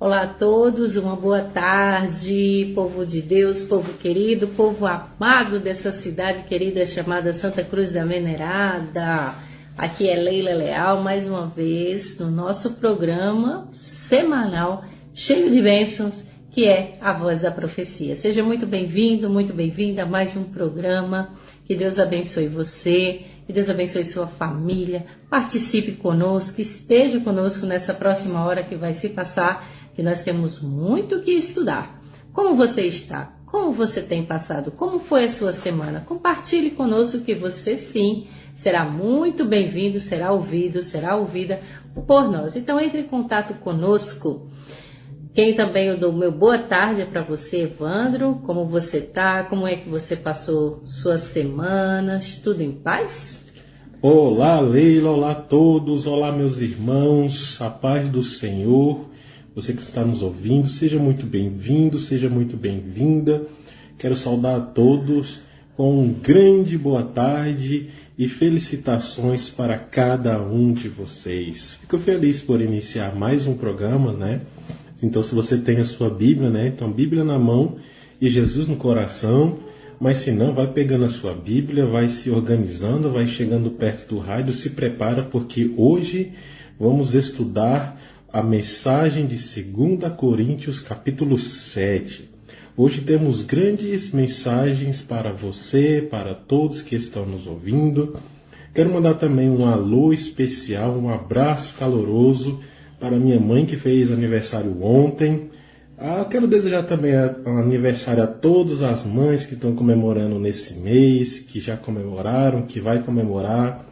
Olá a todos, uma boa tarde, povo de Deus, povo querido, povo amado dessa cidade querida chamada Santa Cruz da Venerada. Aqui é Leila Leal, mais uma vez, no nosso programa semanal, cheio de bênçãos, que é a Voz da Profecia. Seja muito bem-vindo, muito bem-vinda a mais um programa. Que Deus abençoe você, que Deus abençoe sua família. Participe conosco, esteja conosco nessa próxima hora que vai se passar, que nós temos muito que estudar. Como você está? Como você tem passado? Como foi a sua semana? Compartilhe conosco que você sim será muito bem-vindo, será ouvido, será ouvida por nós. Então entre em contato conosco. Quem também eu dou meu boa tarde é para você, Evandro. Como você está? Como é que você passou suas semanas? Tudo em paz? Olá, Leila. Olá a todos. Olá, meus irmãos. A paz do Senhor. Você que está nos ouvindo, seja muito bem-vindo, seja muito bem-vinda. Quero saudar a todos com um grande boa tarde e felicitações para cada um de vocês. Fico feliz por iniciar mais um programa, né? Então, se você tem a sua Bíblia, né? Então, Bíblia na mão e Jesus no coração. Mas se não, vai pegando a sua Bíblia, vai se organizando, vai chegando perto do rádio, se prepara, porque hoje vamos estudar a mensagem de 2 Coríntios, capítulo 7. Hoje temos grandes mensagens para você, para todos que estão nos ouvindo. Quero mandar também um alô especial, um abraço caloroso para minha mãe que fez aniversário ontem. Quero desejar também um aniversário a todas as mães que estão comemorando nesse mês, que já comemoraram, que vai comemorar.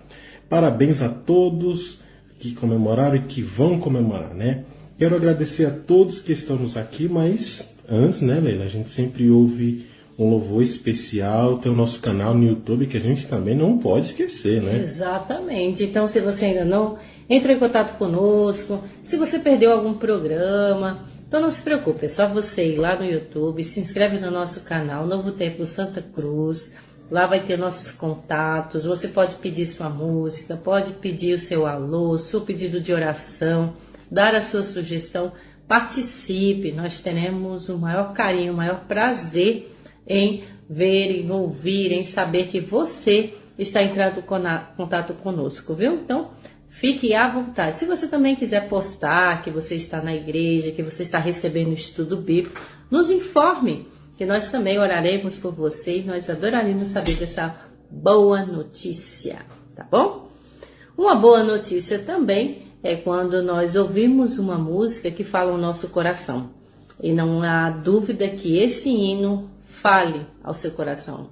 Parabéns a todos que comemoraram e que vão comemorar, né? Quero agradecer a todos que estamos aqui, mas antes, né, Leila, a gente sempre ouve um louvor especial, tem o nosso canal no YouTube que a gente também não pode esquecer, né? Exatamente. Então, se você ainda não entrou em contato conosco, se você perdeu algum programa, então não se preocupe, é só você ir lá no YouTube, se inscreve no nosso canal Novo Tempo Santa Cruz, lá vai ter nossos contatos, você pode pedir sua música, pode pedir o seu alô, seu pedido de oração, dar a sua sugestão, participe, nós teremos o maior carinho, o maior prazer em ver, em ouvir, em saber que você está entrando em contato conosco, viu? Então, fique à vontade. Se você também quiser postar que você está na igreja, que você está recebendo o estudo bíblico, nos informe, que nós também oraremos por você e nós adoraríamos saber dessa boa notícia, tá bom? Uma boa notícia também é quando nós ouvimos uma música que fala o nosso coração. E não há dúvida que esse hino fale ao seu coração.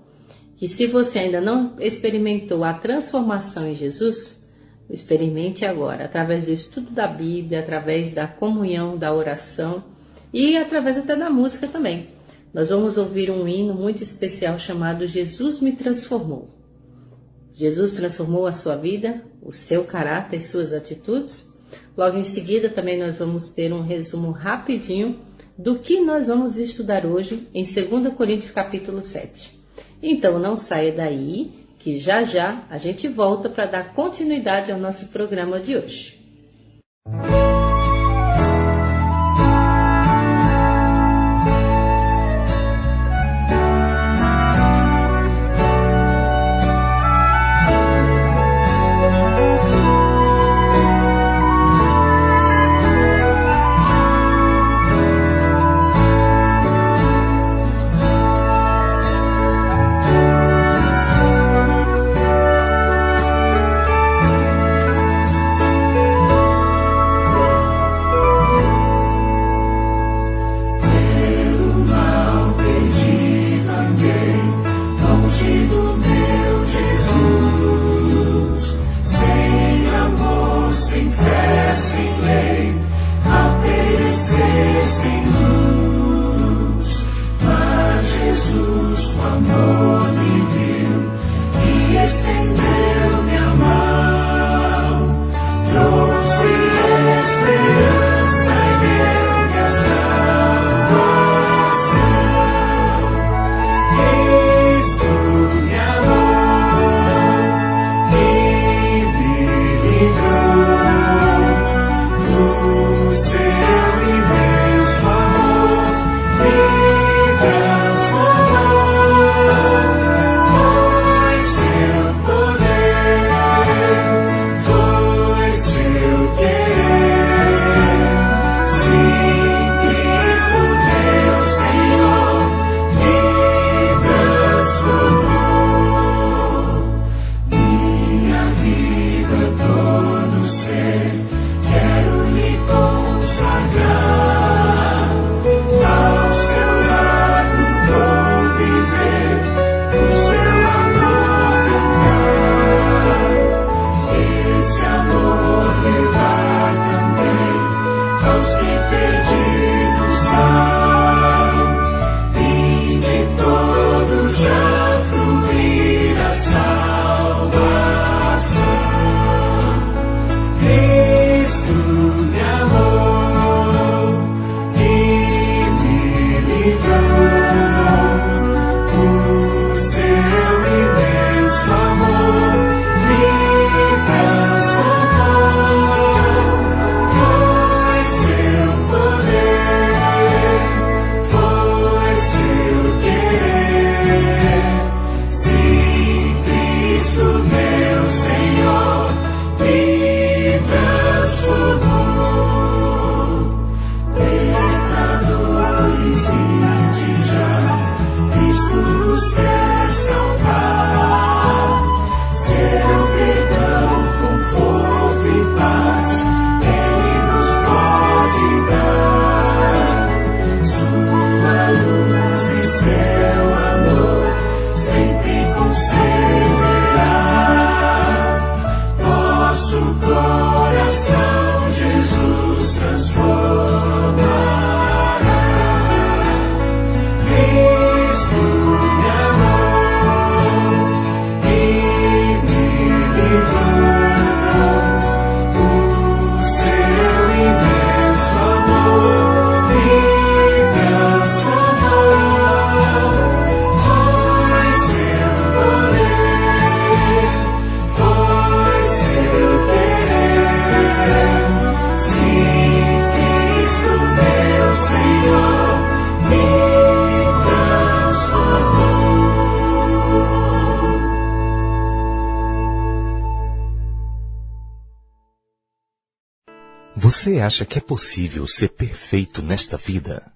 Que se você ainda não experimentou a transformação em Jesus, experimente agora, através do estudo da Bíblia, através da comunhão, da oração e através até da música também. Nós vamos ouvir um hino muito especial chamado Jesus me transformou. Jesus transformou a sua vida, o seu caráter e suas atitudes. Logo em seguida também nós vamos ter um resumo rapidinho do que nós vamos estudar hoje em 2 Coríntios capítulo 7. Então não saia daí, que já já a gente volta para dar continuidade ao nosso programa de hoje. Você acha que é possível ser perfeito nesta vida?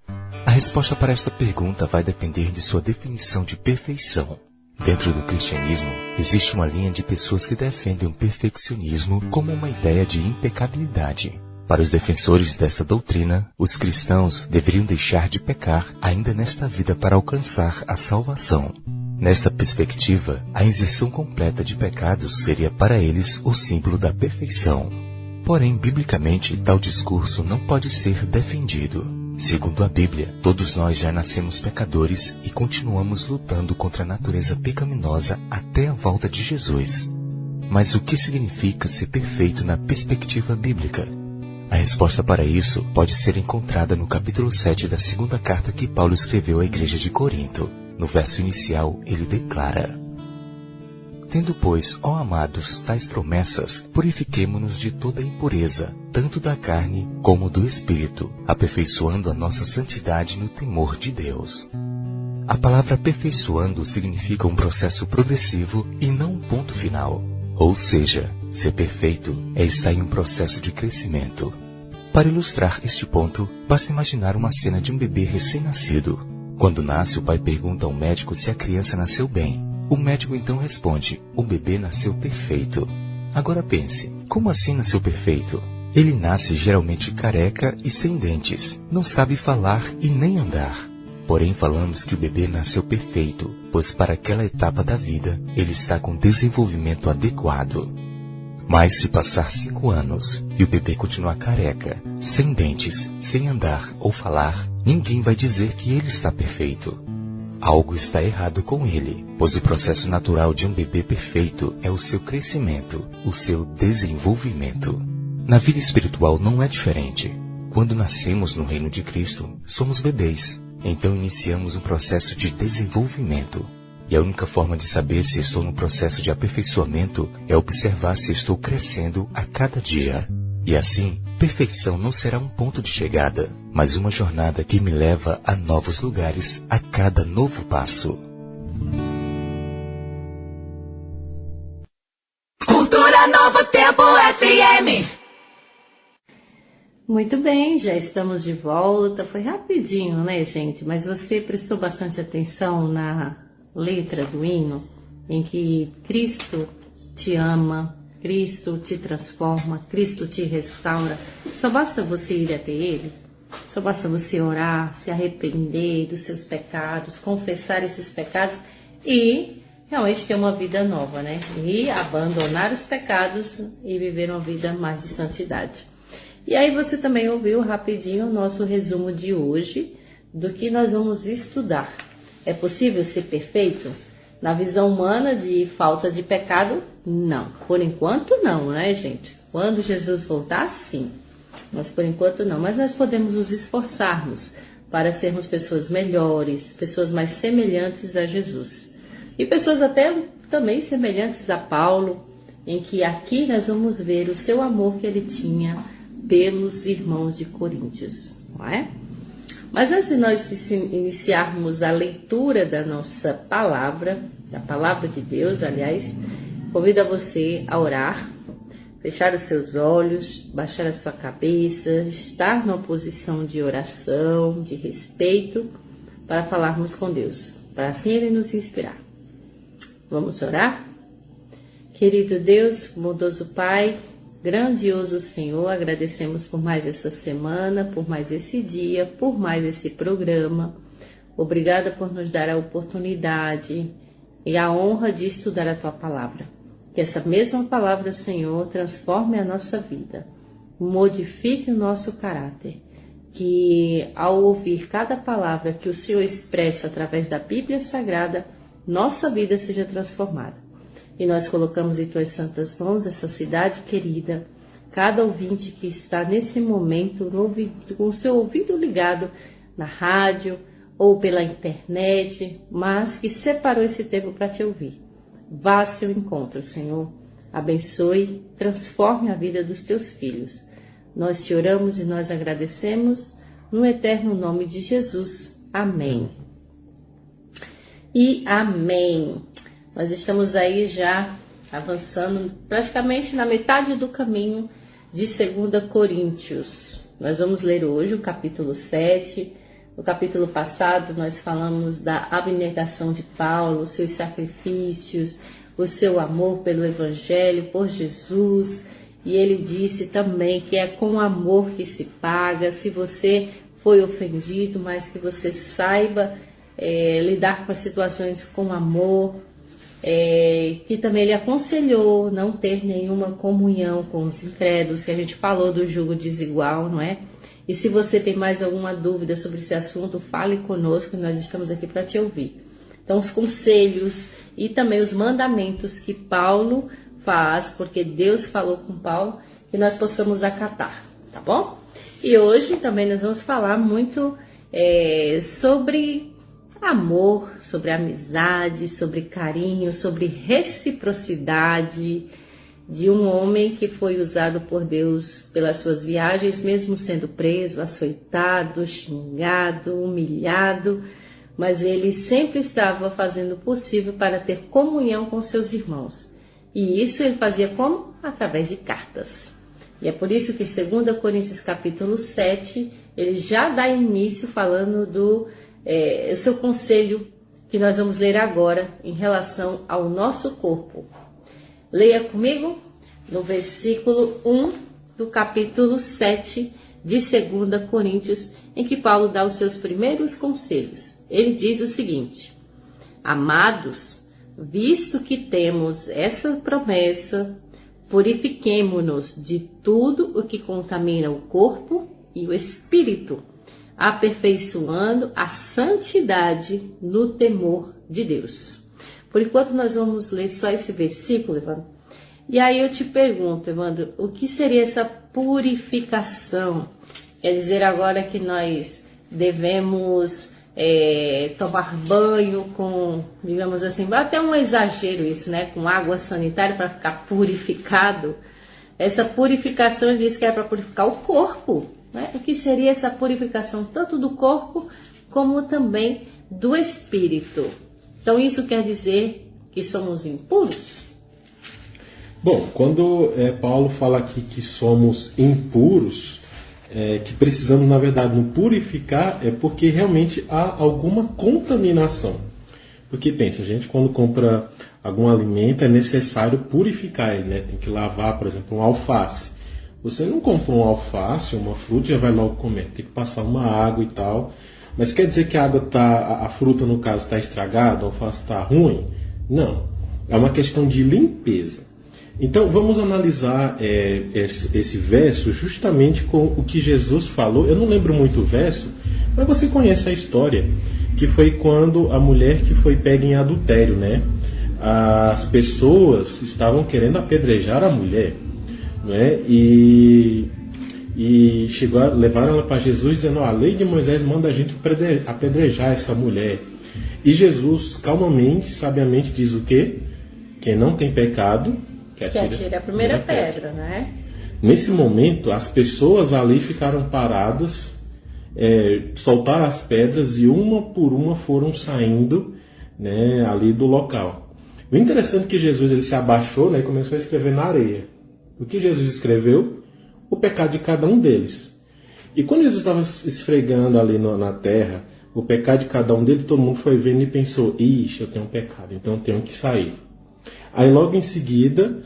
A resposta para esta pergunta vai depender de sua definição de perfeição. Dentro do cristianismo, existe uma linha de pessoas que defendem o perfeccionismo como uma ideia de impecabilidade. Para os defensores desta doutrina, os cristãos deveriam deixar de pecar ainda nesta vida para alcançar a salvação. Nesta perspectiva, a inserção completa de pecados seria para eles o símbolo da perfeição. Porém, biblicamente, tal discurso não pode ser defendido. Segundo a Bíblia, todos nós já nascemos pecadores e continuamos lutando contra a natureza pecaminosa até a volta de Jesus. Mas o que significa ser perfeito na perspectiva bíblica? A resposta para isso pode ser encontrada no capítulo 7 da segunda carta que Paulo escreveu à igreja de Corinto. No verso inicial, ele declara: Tendo, pois, ó amados, tais promessas, purifiquemo-nos de toda impureza, tanto da carne como do espírito, aperfeiçoando a nossa santidade no temor de Deus. A palavra aperfeiçoando significa um processo progressivo e não um ponto final. Ou seja, ser perfeito é estar em um processo de crescimento. Para ilustrar este ponto, basta imaginar uma cena de um bebê recém-nascido. Quando nasce, o pai pergunta ao médico se a criança nasceu bem. O médico então responde: o bebê nasceu perfeito. Agora pense, como assim nasceu perfeito? Ele nasce geralmente careca e sem dentes, não sabe falar e nem andar. Porém, falamos que o bebê nasceu perfeito, pois para aquela etapa da vida, ele está com desenvolvimento adequado. Mas se passar 5 anos e o bebê continuar careca, sem dentes, sem andar ou falar, ninguém vai dizer que ele está perfeito. Algo está errado com ele, pois o processo natural de um bebê perfeito é o seu crescimento, o seu desenvolvimento. Na vida espiritual não é diferente. Quando nascemos no reino de Cristo, somos bebês, então iniciamos um processo de desenvolvimento. E a única forma de saber se estou no processo de aperfeiçoamento é observar se estou crescendo a cada dia. E assim, perfeição não será um ponto de chegada, mas uma jornada que me leva a novos lugares a cada novo passo. Cultura Novo Tempo FM. Muito bem, já estamos de volta. Foi rapidinho, né, gente? Mas você prestou bastante atenção na letra do hino, em que Cristo te ama, Cristo te transforma, Cristo te restaura. Só basta você ir até Ele, só basta você orar, se arrepender dos seus pecados, confessar esses pecados e realmente ter uma vida nova, né? E abandonar os pecados e viver uma vida mais de santidade. E aí você também ouviu rapidinho o nosso resumo de hoje do que nós vamos estudar. É possível ser perfeito? Na visão humana de falta de pecado, não. Por enquanto não, né, gente? Quando Jesus voltar, sim. Mas por enquanto não. Mas nós podemos nos esforçarmos para sermos pessoas melhores, pessoas mais semelhantes a Jesus. E pessoas até também semelhantes a Paulo, em que aqui nós vamos ver o seu amor que ele tinha pelos irmãos de Coríntios, não é? Mas antes de nós iniciarmos a leitura da nossa palavra, da palavra de Deus, aliás, convido a você a orar, fechar os seus olhos, baixar a sua cabeça, estar numa posição de oração, de respeito, para falarmos com Deus, para assim Ele nos inspirar. Vamos orar? Querido Deus, bondoso Pai, grandioso Senhor, agradecemos por mais essa semana, por mais esse dia, por mais esse programa. Obrigada por nos dar a oportunidade e a honra de estudar a Tua Palavra. Que essa mesma Palavra, Senhor, transforme a nossa vida, modifique o nosso caráter. Que ao ouvir cada palavra que o Senhor expressa através da Bíblia Sagrada, nossa vida seja transformada. E nós colocamos em Tuas santas mãos essa cidade querida, cada ouvinte que está nesse momento com o seu ouvido ligado na rádio ou pela internet, mas que separou esse tempo para Te ouvir. Vá ao seu encontro, Senhor. Abençoe, transforme a vida dos Teus filhos. Nós Te oramos e nós agradecemos no eterno nome de Jesus. Amém. E amém. Nós estamos aí já avançando praticamente na metade do caminho de 2 Coríntios. Nós vamos ler hoje o capítulo 7. No capítulo passado nós falamos da abnegação de Paulo, os seus sacrifícios, o seu amor pelo Evangelho, por Jesus. E ele disse também que é com amor que se paga, se você foi ofendido, mas que você saiba lidar com as situações com amor. Que também ele aconselhou não ter nenhuma comunhão com os incrédulos, que a gente falou do jugo desigual, não é? E se você tem mais alguma dúvida sobre esse assunto, fale conosco, nós estamos aqui para te ouvir. Então, os conselhos e também os mandamentos que Paulo faz, porque Deus falou com Paulo, que nós possamos acatar, tá bom? E hoje também nós vamos falar muito sobre amor, sobre amizade, sobre carinho, sobre reciprocidade de um homem que foi usado por Deus pelas suas viagens, mesmo sendo preso, açoitado, xingado, humilhado, mas ele sempre estava fazendo o possível para ter comunhão com seus irmãos. E isso ele fazia como? Através de cartas. E é por isso que 2 Coríntios capítulo 7, ele já dá início falando do seu conselho que nós vamos ler agora em relação ao nosso corpo. Leia comigo no versículo 1 do capítulo 7 de 2 Coríntios, em que Paulo dá os seus primeiros conselhos. Ele diz o seguinte: Amados, visto que temos essa promessa, purifiquemo-nos de tudo o que contamina o corpo e o espírito, aperfeiçoando a santidade no temor de Deus. Por enquanto nós vamos ler só esse versículo, Evandro. E aí eu te pergunto, Evandro, o que seria essa purificação? Quer dizer agora que nós devemos tomar banho com, digamos assim, até um exagero isso, né? Com água sanitária para ficar purificado. Essa purificação ele diz que é para purificar o corpo, né? O que seria essa purificação tanto do corpo como também do espírito? Então isso quer dizer que somos impuros? Bom, quando Paulo fala aqui que somos impuros, que precisamos, na verdade, nos purificar, é porque realmente há alguma contaminação. Porque pensa, a gente quando compra algum alimento é necessário purificar ele, né? Tem que lavar, por exemplo, um alface. Você não compra um alface, uma fruta e já vai logo comer. Tem que passar uma água e tal. Mas quer dizer que a fruta, no caso, está estragada, o alface está ruim? Não. É uma questão de limpeza. Então, vamos analisar esse verso justamente com o que Jesus falou. Eu não lembro muito o verso, mas você conhece a história, que foi quando a mulher que foi pega em adultério, né? As pessoas estavam querendo apedrejar a mulher, né? E levaram ela para Jesus dizendo: a lei de Moisés manda a gente apedrejar essa mulher. E Jesus, calmamente, sabiamente, diz o quê? Quem não tem pecado, que atire a primeira pedra, né? Nesse momento, as pessoas ali ficaram paradas, soltaram as pedras e uma por uma foram saindo, né, ali do local. O interessante é que Jesus ele se abaixou, né, e começou a escrever na areia. O que Jesus escreveu? O pecado de cada um deles. E quando Jesus estava esfregando ali na terra o pecado de cada um deles, todo mundo foi vendo e pensou: ixi, eu tenho um pecado, então eu tenho que sair. Aí logo em seguida,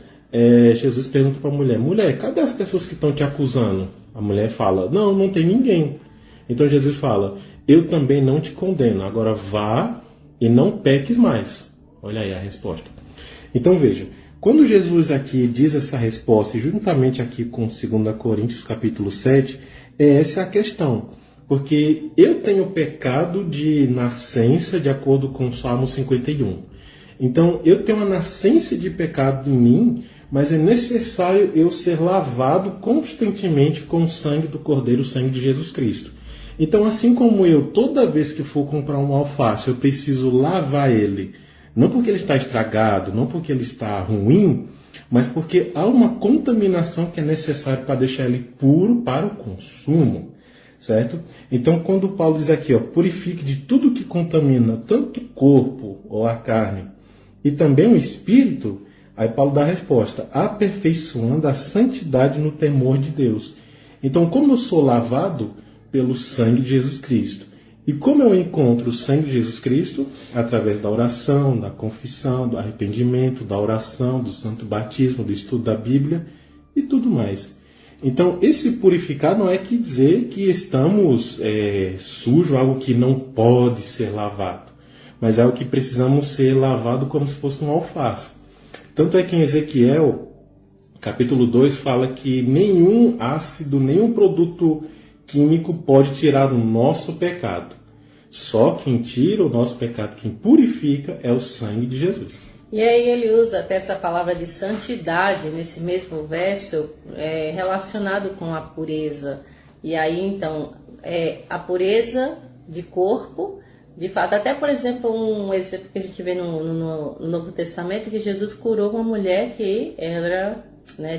Jesus pergunta para a mulher: mulher, cadê as pessoas que estão te acusando? A mulher fala: não tem ninguém. Então Jesus fala: eu também não te condeno, agora vá e não peques mais. Olha aí a resposta. Então veja, quando Jesus aqui diz essa resposta, e juntamente aqui com 2 Coríntios capítulo 7, essa a questão. Porque eu tenho pecado de nascença, de acordo com o Salmo 51. Então, eu tenho uma nascença de pecado em mim, mas é necessário eu ser lavado constantemente com o sangue do Cordeiro, o sangue de Jesus Cristo. Então, assim como eu, toda vez que for comprar um alface, eu preciso lavar ele, não porque ele está estragado, não porque ele está ruim, mas porque há uma contaminação que é necessária para deixar ele puro para o consumo. Certo? Então, quando Paulo diz aqui, purifique de tudo que contamina, tanto o corpo ou a carne, e também o espírito, Aí Paulo dá a resposta: aperfeiçoando a santidade no temor de Deus. Então, como eu sou lavado pelo sangue de Jesus Cristo? E como eu encontro o sangue de Jesus Cristo? Através da oração, da confissão, do arrependimento, da oração, do santo batismo, do estudo da Bíblia e tudo mais. Então, esse purificar não é que dizer que estamos sujos, algo que não pode ser lavado, mas é algo que precisamos ser lavado como se fosse um alface. Tanto é que em Ezequiel, capítulo 2, fala que nenhum ácido, nenhum produto químico pode tirar o nosso pecado. Só quem tira o nosso pecado, quem purifica, é o sangue de Jesus. E aí ele usa até essa palavra de santidade nesse mesmo verso, relacionado com a pureza. E aí então, a pureza de corpo, de fato, até por exemplo, um exemplo que a gente vê no Novo Testamento, que Jesus curou uma mulher que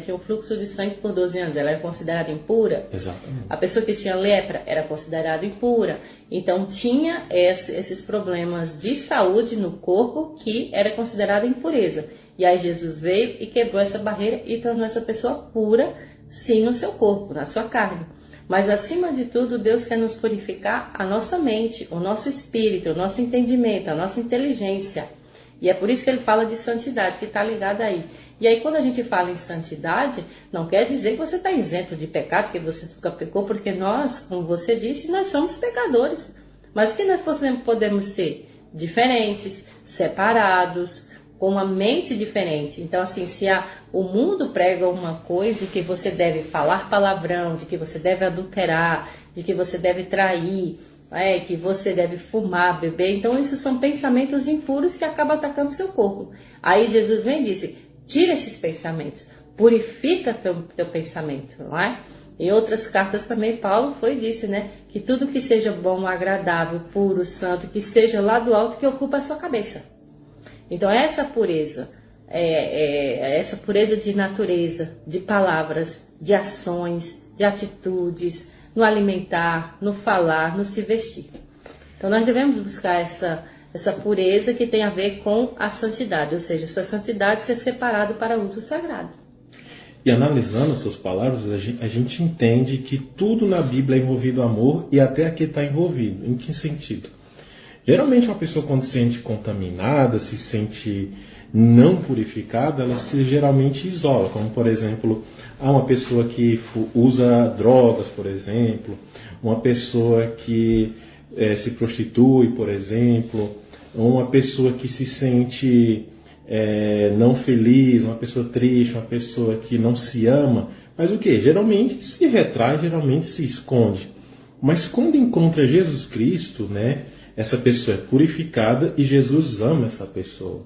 tinha um fluxo de sangue por 12 anos, ela era considerada impura. Exatamente. A pessoa que tinha lepra era considerada impura. Então tinha esses problemas de saúde no corpo que era considerada impureza. E aí Jesus veio e quebrou essa barreira e tornou essa pessoa pura, sim, no seu corpo, na sua carne. Mas acima de tudo, Deus quer nos purificar a nossa mente, o nosso espírito, o nosso entendimento, a nossa inteligência. E é por isso que ele fala de santidade, que está ligado aí. E aí quando a gente fala em santidade, não quer dizer que você está isento de pecado, que você nunca pecou, porque nós, como você disse, nós somos pecadores. Mas o que nós podemos ser? Diferentes, separados, com uma mente diferente. Então assim, se o mundo prega uma coisa que você deve falar palavrão, de que você deve adulterar, de que você deve trair, que você deve fumar, beber, então isso são pensamentos impuros que acabam atacando o seu corpo. Aí Jesus vem e disse: tira esses pensamentos, purifica teu pensamento, não é? Em outras cartas também Paulo disse, né, que tudo que seja bom, agradável, puro, santo, que esteja lá do alto, que ocupa a sua cabeça. Então essa pureza, essa pureza de natureza, de palavras, de ações, de atitudes, no alimentar, no falar, no se vestir. Então nós devemos buscar essa pureza que tem a ver com a santidade, ou seja, essa santidade ser separado para uso sagrado. E analisando as suas palavras, a gente entende que tudo na Bíblia é envolvido amor, e até aqui está envolvido. Em que sentido? Geralmente uma pessoa, quando se sente contaminada, se sente não purificada, ela se geralmente isola, como por exemplo, uma pessoa que usa drogas, por exemplo, uma pessoa que se prostitui, por exemplo, uma pessoa que se sente não feliz, uma pessoa triste, uma pessoa que não se ama, mas o que? Geralmente se retrai, geralmente se esconde. Mas quando encontra Jesus Cristo, né, essa pessoa é purificada e Jesus ama essa pessoa.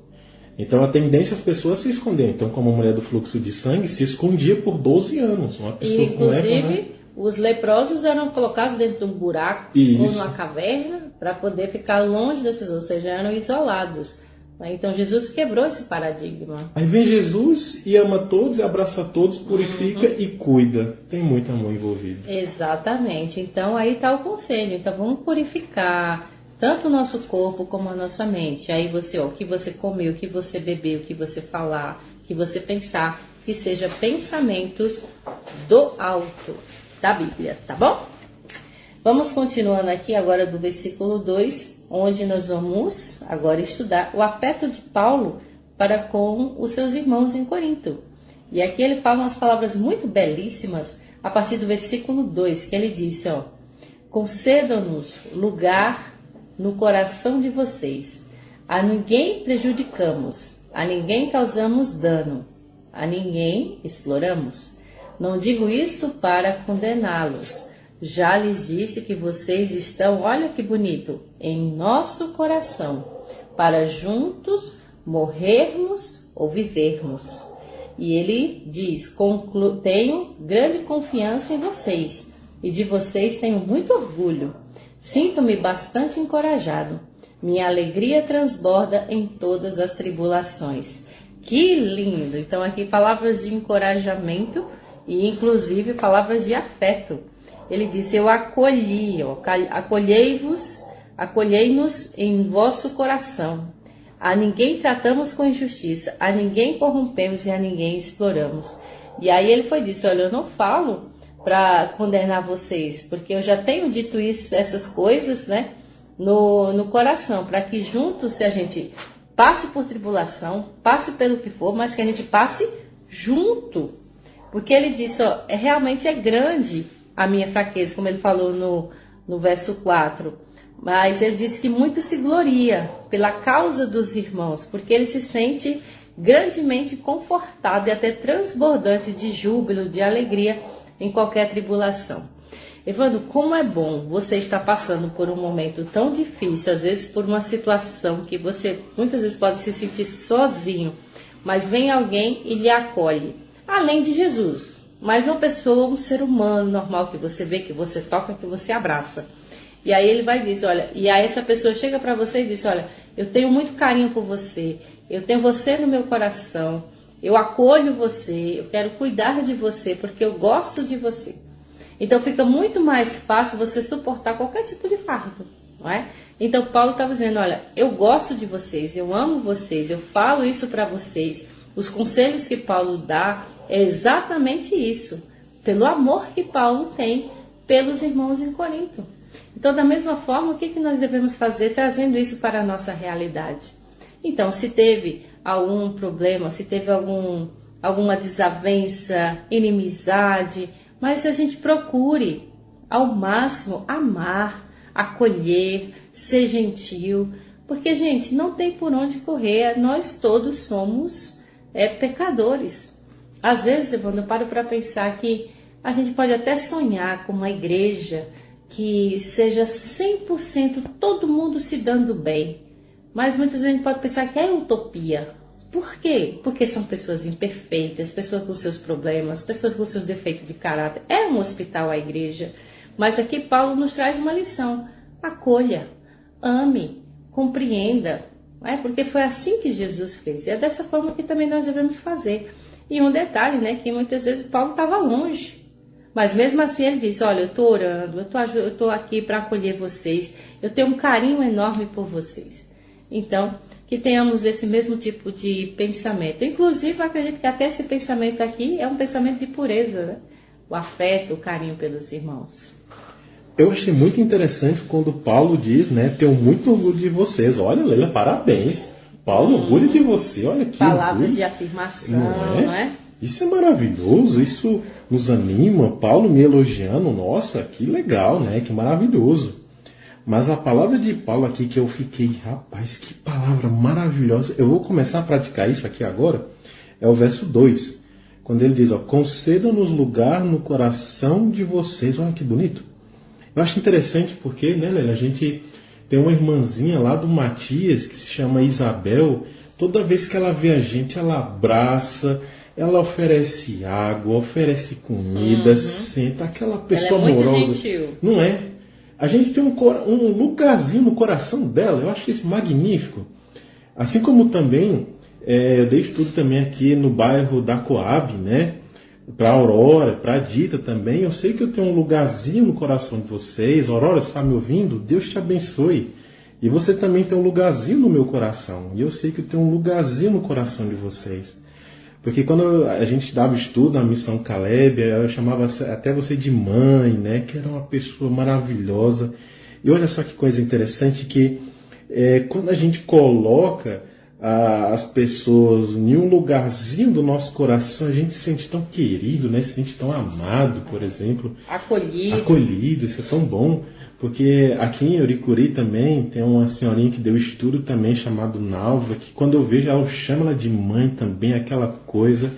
Então a tendência é as pessoas se esconderem. Então, como a mulher do fluxo de sangue se escondia por 12 anos. Uma pessoa inclusive, os leprosos eram colocados dentro de um buraco ou numa caverna para poder ficar longe das pessoas, ou seja, eram isolados. Então Jesus quebrou esse paradigma. Aí vem Jesus e ama todos, e abraça todos, purifica e cuida. Tem muito amor envolvido. Exatamente. Então aí está o conselho. Então vamos purificar tanto o nosso corpo como a nossa mente. Aí você, o que você comeu, o que você bebeu, o que você falar, o que você pensar, que seja pensamentos do alto da Bíblia, tá bom? Vamos continuando aqui agora do versículo 2, onde nós vamos agora estudar o afeto de Paulo para com os seus irmãos em Corinto. E aqui ele fala umas palavras muito belíssimas a partir do versículo 2, que ele disse, concedam-nos lugar no coração de vocês. A ninguém prejudicamos, a ninguém causamos dano, a ninguém exploramos. Não digo isso para condená-los. Já lhes disse que vocês estão, olha que bonito, em nosso coração, para juntos morrermos ou vivermos. E ele diz, tenho grande confiança em vocês, e de vocês tenho muito orgulho. Sinto-me bastante encorajado. Minha alegria transborda em todas as tribulações. Que lindo! Então aqui palavras de encorajamento e inclusive palavras de afeto. Ele disse, eu acolhei-nos em vosso coração. A ninguém tratamos com injustiça, a ninguém corrompemos e a ninguém exploramos. E aí ele foi disse, olha, eu não falo para condenar vocês, porque eu já tenho dito isso, essas coisas, né, no coração, para que juntos, se a gente passe por tribulação, passe pelo que for, mas que a gente passe junto. Porque ele disse, ó, realmente é grande a minha fraqueza, como ele falou no verso 4. Mas ele disse que muito se gloria pela causa dos irmãos, porque ele se sente grandemente confortado e até transbordante de júbilo, de alegria em qualquer tribulação. Evandro, como é bom você estar passando por um momento tão difícil, às vezes por uma situação que você muitas vezes pode se sentir sozinho, mas vem alguém e lhe acolhe, além de Jesus, mas uma pessoa, um ser humano normal que você vê, que você toca, que você abraça. E aí ele vai dizer, olha, e aí essa pessoa chega para você e diz, olha, eu tenho muito carinho por você, eu tenho você no meu coração, eu acolho você, eu quero cuidar de você, porque eu gosto de você. Então fica muito mais fácil você suportar qualquer tipo de fardo, não é? Então Paulo estava dizendo, olha, eu gosto de vocês, eu amo vocês, eu falo isso para vocês. Os conselhos que Paulo dá é exatamente isso, pelo amor que Paulo tem pelos irmãos em Corinto. Então, da mesma forma, o que nós devemos fazer trazendo isso para a nossa realidade? Então, se teve algum problema, se teve alguma desavença, inimizade, mas a gente procure ao máximo amar, acolher, ser gentil, porque, gente, não tem por onde correr, nós todos somos pecadores. Às vezes, Evandro, eu paro para pensar que a gente pode até sonhar com uma igreja que seja 100% todo mundo se dando bem, mas muitas vezes a gente pode pensar que é utopia. Por quê? Porque são pessoas imperfeitas, pessoas com seus problemas, pessoas com seus defeitos de caráter. É um hospital a igreja, mas aqui Paulo nos traz uma lição: acolha, ame, compreenda, não é? Porque foi assim que Jesus fez, e é dessa forma que também nós devemos fazer. E um detalhe, né, que muitas vezes Paulo estava longe, mas mesmo assim ele disse, olha, eu estou orando, eu estou aqui para acolher vocês, eu tenho um carinho enorme por vocês. Então, que tenhamos esse mesmo tipo de pensamento. Inclusive, eu acredito que até esse pensamento aqui é um pensamento de pureza, né? O afeto, o carinho pelos irmãos. Eu achei muito interessante quando Paulo diz, né, tenho muito orgulho de vocês. Olha, Leila, parabéns. Paulo, orgulho de você, olha que palavras orgulho. De afirmação, não é? Isso é maravilhoso, isso nos anima. Paulo me elogiando, nossa, que legal, né? Que maravilhoso. Mas a palavra de Paulo aqui que eu fiquei, rapaz, que palavra maravilhosa. Eu vou começar a praticar isso aqui agora. É o verso 2, quando ele diz, ó, conceda-nos lugar no coração de vocês. Olha que bonito. Eu acho interessante porque, né, Leila, a gente tem uma irmãzinha lá do Matias que se chama Isabel. Toda vez que ela vê a gente, ela abraça, ela oferece água, oferece comida, senta, aquela pessoa ela é muito amorosa. gentil. Não é? A gente tem um lugarzinho no coração dela, eu acho isso magnífico. Assim como também, eu dei estudo também aqui no bairro da Coab, né? Para Aurora, para Dita também. Eu sei que eu tenho um lugarzinho no coração de vocês. Aurora, você está me ouvindo? Deus te abençoe. E você também tem um lugarzinho no meu coração. E eu sei que eu tenho um lugarzinho no coração de vocês. Porque quando a gente dava estudo na Missão Caleb, eu chamava até você de mãe, né? Que era uma pessoa maravilhosa. E olha só que coisa interessante, que quando a gente coloca as pessoas em um lugarzinho do nosso coração, a gente se sente tão querido, né? Se sente tão amado, por exemplo. Acolhido, isso é tão bom. Porque aqui em Uricuri também tem uma senhorinha que deu estudo também, chamada Nalva, que quando eu vejo ela, eu chamo ela de mãe também, aquela coisa.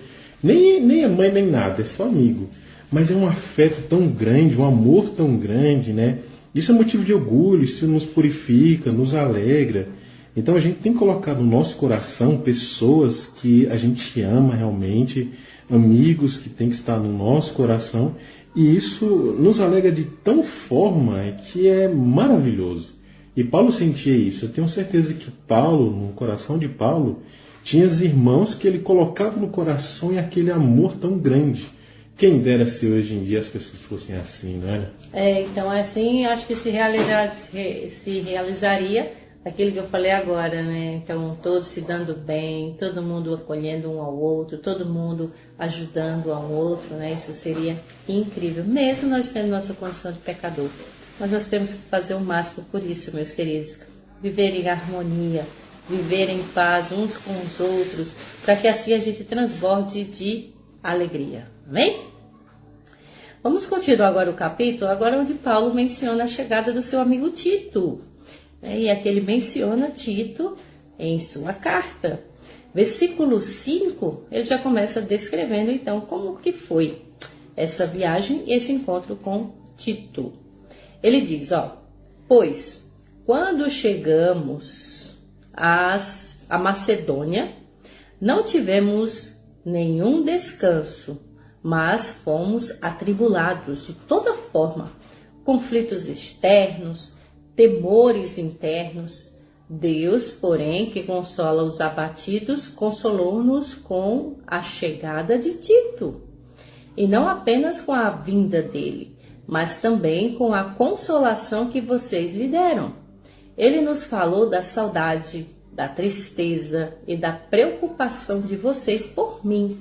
Nem é mãe nem nada, é só amigo. Mas é um afeto tão grande, um amor tão grande, né? Isso é motivo de orgulho, isso nos purifica, nos alegra. Então a gente tem que colocar no nosso coração pessoas que a gente ama realmente, amigos que tem que estar no nosso coração. E isso nos alegra de tal forma que é maravilhoso. E Paulo sentia isso. Eu tenho certeza que Paulo, no coração de Paulo, tinha os irmãos que ele colocava no coração e aquele amor tão grande. Quem dera se hoje em dia as pessoas fossem assim, não era? Então assim, acho que se realizaria aquilo que eu falei agora, né? Então, todos se dando bem, todo mundo acolhendo um ao outro, todo mundo ajudando um ao outro, né? Isso seria incrível, mesmo nós tendo nossa condição de pecador. Mas nós temos que fazer o máximo por isso, meus queridos. Viver em harmonia, viver em paz uns com os outros, para que assim a gente transborde de alegria. Amém? Vamos continuar agora o capítulo, agora onde Paulo menciona a chegada do seu amigo Tito. E aqui ele menciona Tito em sua carta. Versículo 5, ele já começa descrevendo então como que foi essa viagem e esse encontro com Tito. Ele diz, pois quando chegamos a Macedônia, não tivemos nenhum descanso, mas fomos atribulados de toda forma, conflitos externos, temores internos. Deus, porém, que consola os abatidos, consolou-nos com a chegada de Tito, e não apenas com a vinda dele, mas também com a consolação que vocês lhe deram. Ele nos falou da saudade, da tristeza e da preocupação de vocês por mim,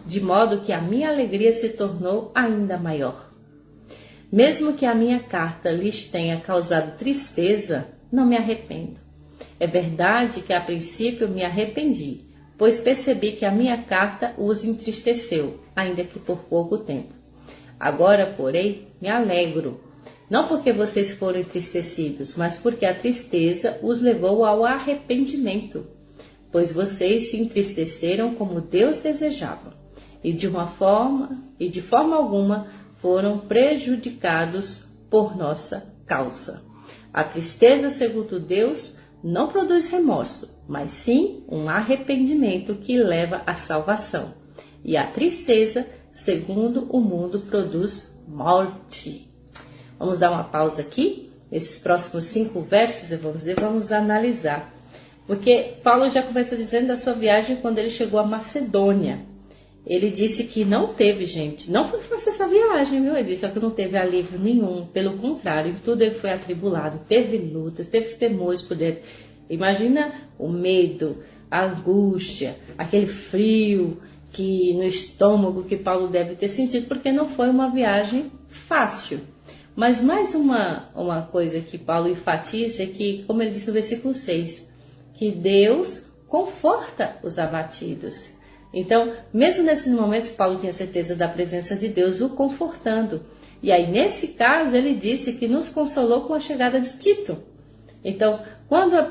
de modo que a minha alegria se tornou ainda maior. Mesmo que a minha carta lhes tenha causado tristeza, não me arrependo. É verdade que a princípio me arrependi, pois percebi que a minha carta os entristeceu, ainda que por pouco tempo. Agora, porém, me alegro, não porque vocês foram entristecidos, mas porque a tristeza os levou ao arrependimento, pois vocês se entristeceram como Deus desejava, e de forma alguma foram prejudicados por nossa causa. A tristeza, segundo Deus, não produz remorso, mas sim um arrependimento que leva à salvação. E a tristeza, segundo o mundo, produz morte. Vamos dar uma pausa aqui, esses próximos 5 versos, vamos analisar. Porque Paulo já começa dizendo da sua viagem quando ele chegou a Macedônia. Ele disse que não teve, gente, não foi fácil essa viagem, viu? Ele disse que não teve alívio nenhum, pelo contrário, em tudo ele foi atribulado, teve lutas, teve temores por dentro. Imagina o medo, a angústia, aquele frio que no estômago que Paulo deve ter sentido, porque não foi uma viagem fácil. Mas mais uma coisa que Paulo enfatiza é que, como ele disse no versículo 6, que Deus conforta os abatidos. Então, mesmo nesses momentos, Paulo tinha certeza da presença de Deus o confortando. E aí, nesse caso, ele disse que nos consolou com a chegada de Tito. Então,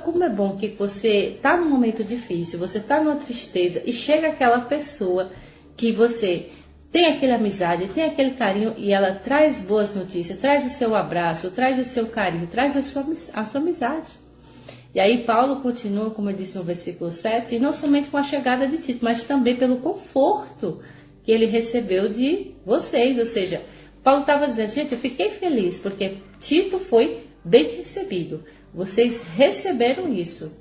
como é bom que você está num momento difícil, você está numa tristeza e chega aquela pessoa que você tem aquela amizade, tem aquele carinho e ela traz boas notícias, traz o seu abraço, traz o seu carinho, traz a sua amizade. E aí Paulo continua, como eu disse no versículo 7, e não somente com a chegada de Tito, mas também pelo conforto que ele recebeu de vocês. Ou seja, Paulo estava dizendo, gente, eu fiquei feliz porque Tito foi bem recebido. Vocês receberam isso,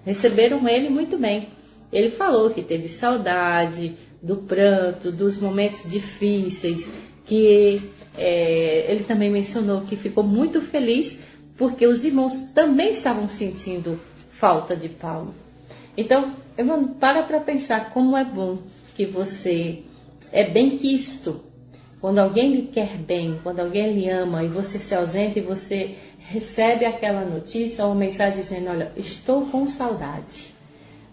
receberam ele muito bem. Ele falou que teve saudade do pranto, dos momentos difíceis, que ele também mencionou que ficou muito feliz porque os irmãos também estavam sentindo falta de Paulo. Então, para pensar como é bom que você é bem-quisto. Quando alguém lhe quer bem, quando alguém lhe ama e você se ausenta e você recebe aquela notícia ou uma mensagem dizendo, olha, estou com saudade,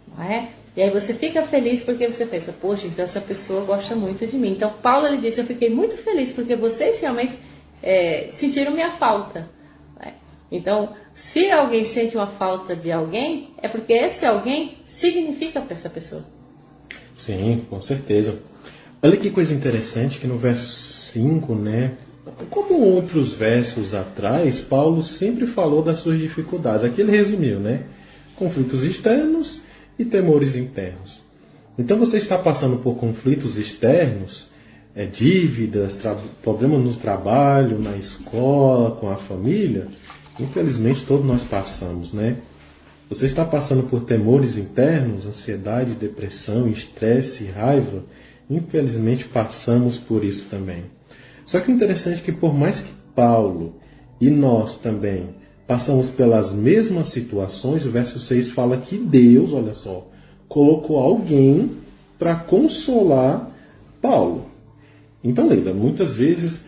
não é? E aí você fica feliz porque você pensa, poxa, então essa pessoa gosta muito de mim. Então, Paulo, ele disse, eu fiquei muito feliz porque vocês realmente sentiram minha falta. Então, se alguém sente uma falta de alguém, é porque esse alguém significa para essa pessoa. Sim, com certeza. Olha que coisa interessante que no verso 5, né? Como outros versos atrás, Paulo sempre falou das suas dificuldades. Aqui ele resumiu, né? Conflitos externos e temores internos. Então você está passando por conflitos externos, dívidas, problemas no trabalho, na escola, com a família. Infelizmente todos nós passamos, né? Você está passando por temores internos, ansiedade, depressão, estresse, raiva. Infelizmente passamos por isso também. Só que o interessante é que por mais que Paulo e nós também passamos pelas mesmas situações. O verso 6 fala que Deus, olha só, colocou alguém para consolar Paulo. Então, Leila, muitas vezes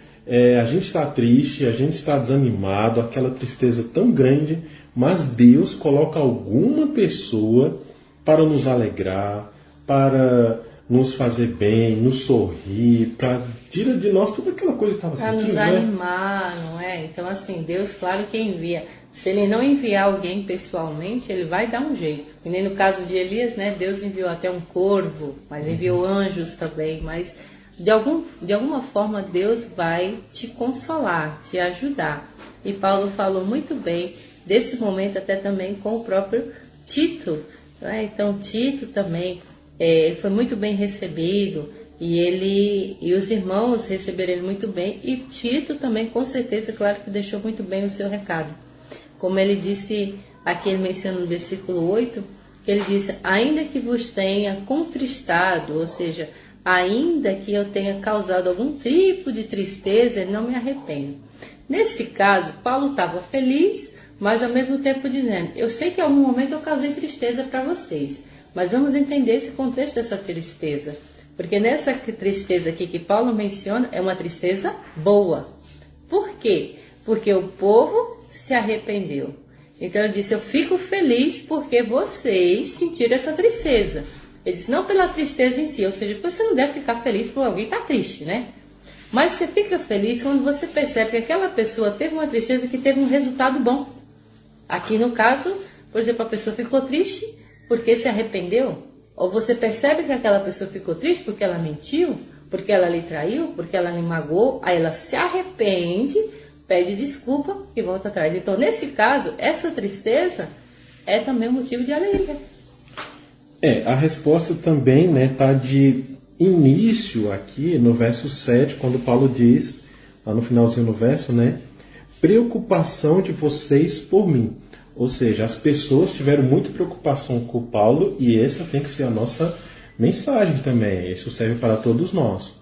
a gente está triste, a gente está desanimado, aquela tristeza tão grande, mas Deus coloca alguma pessoa para nos alegrar, para nos fazer bem, nos sorrir, para tirar de nós toda aquela coisa que estava sentindo. Para nos animar, não é? Então, assim, Deus, claro que envia. Se Ele não enviar alguém pessoalmente, Ele vai dar um jeito. E nem no caso de Elias, né? Deus enviou até um corvo, mas enviou anjos também. Mas, de alguma forma, Deus vai te consolar, te ajudar. E Paulo falou muito bem desse momento, até também com o próprio Tito. Né? Então, Tito também foi muito bem recebido. E os irmãos receberam ele muito bem. E Tito também, com certeza, claro que deixou muito bem o seu recado. Como ele disse, aqui ele menciona no versículo 8, que ele disse, ainda que vos tenha contristado, ou seja, ainda que eu tenha causado algum tipo de tristeza, não me arrependo. Nesse caso, Paulo estava feliz, mas ao mesmo tempo dizendo, eu sei que em algum momento eu causei tristeza para vocês, mas vamos entender esse contexto dessa tristeza. Porque nessa tristeza aqui que Paulo menciona, é uma tristeza boa. Por quê? Porque o povo se arrependeu. Então ele disse, eu fico feliz porque vocês sentiram essa tristeza. Ele disse, não pela tristeza em si, ou seja, você não deve ficar feliz por alguém estar triste, né? Mas você fica feliz quando você percebe que aquela pessoa teve uma tristeza que teve um resultado bom. Aqui no caso, por exemplo, a pessoa ficou triste porque se arrependeu. Ou você percebe que aquela pessoa ficou triste porque ela mentiu, porque ela lhe traiu, porque ela lhe magoou, aí ela se arrepende, pede desculpa e volta atrás. Então, nesse caso, essa tristeza é também um motivo de alegria. A resposta também tá de início aqui no verso 7, quando Paulo diz, lá no finalzinho do verso, preocupação de vocês por mim. Ou seja, as pessoas tiveram muita preocupação com Paulo e essa tem que ser a nossa mensagem também. Isso serve para todos nós.